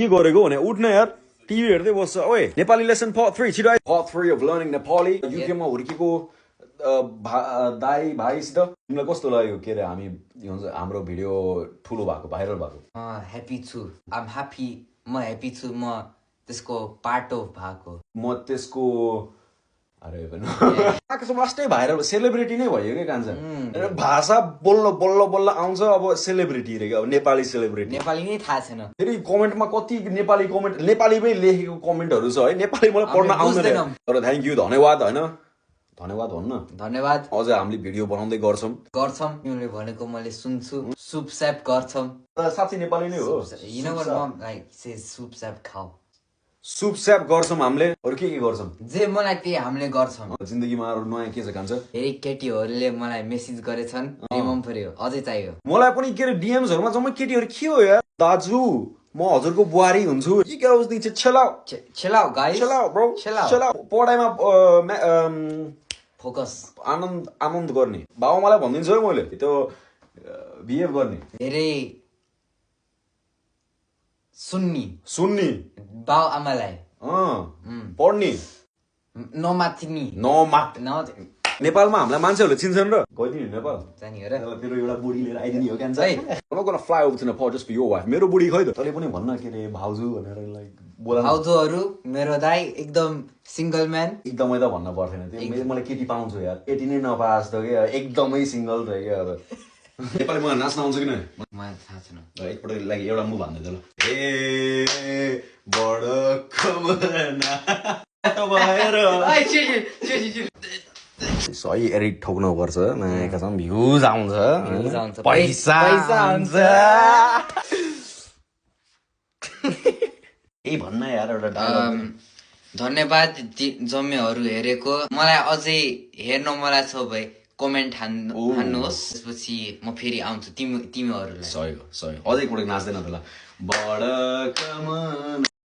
के गरेको भने उठ्न यार टिभी हेर्दै बस्छ ओए नेपाली लेसन part 3 छिटो part 3 of learning Nepali युकेमा हुर्केको दाइ भाइसित तिमीलाई कस्तो लाग्यो के रे हामी हाम्रो भिडियो ठुलो भएको भाइरल भएको ह्यापी छु आम ह्यापी म ह्यापी छु म त्यसको पार्ट अफ भएको म त्यसको अरे भन्नु वास्तै भाइरल सेलिब्रिटी नै भयो के कान्छ भाषा बोल्न बल्ल बल्ल आउँछ अब सेलिब्रिटी रे अब नेपाली सेलिब्रिटी नेपाली नै थाहा छैन फेरि कमेन्टमा कति नेपाली कमेन्ट नेपालीमै लेखेको कमेन्टहरु छ है नेपाली मलाई पढ्न आउँदैन तर थ्यांक यू धन्यवाद हैन धन्यवाद भन्न धन्यवाद अझ हामीले भिडियो बनाउँदै गर्छौं तिमीले भनेको मैले सुन्छु सुप स्याप गर्छौं साच्चै नेपाली नै हो you know what mom like says soup sap खाऊ सुप स्याप गर्छौं हामीले अरु के गर्छौं जे मलाई त्यही हामीले गर्छौं जिन्दगीमा अरु नयाँ के छ कान्छ धेरै केटीहरुले मलाई मेसेज गरेछन् रिमम पर्यो अझै चाहियो मलाई पनि के रे डीएम्स हरुमा जम्मै केटीहरु के हो यार दाजु म हजुरको बुहारी हुन्छु you girls need to chill out guys chill out bro chill out पढाइमा फोकस आनन्द गर्ने बाबुआमालाई भनिदिन्छु है मैले त्यो बिहेभ गर्ने धेरै सुन्नी बाउ आमालाई पढ्ने नमाथिनी नेपालमा हामीलाई मान्छेहरुले चिन्छन् र गइदिनु नेपाल जानी हो र तेरो एउटा बुढी लिएर आइदिने हो कान्छ I'm not gonna fly over to Nepal just for your wife मेरो बुढी खै त तैले पनि भन्न के रे भाउजू भनेर लाइक बोला भाउजूहरु मेरो दाइ एकदम सिंगल म्यान एकदमै त भन्न पर्दैन त्यो मलाई केटी पाउँछु यार यति नै नपास त के एकदमै सिंगल रहे के अब नेपालीमा नाच्न आउँछ किन मलाई थाहा छैन एकपटक लागि एउटा मुभ भन्दै त ल ए बड कमना भएर सही एडिट ठोक्नु पर्छ नयाँ कसम भ्युज आउँछ पैसा आउँछ ए भन्न यार एउटा डायलग धन्यवाद जम्मेहरु हेरेको मलाई अझै हेर्न मलाई छ भए कमेन्ट हान्नुहोस् त्यसपछि म फेरि आउँछु तिमीहरुलाई सही अझै एकपटक नाच्दैन त ल बड कमन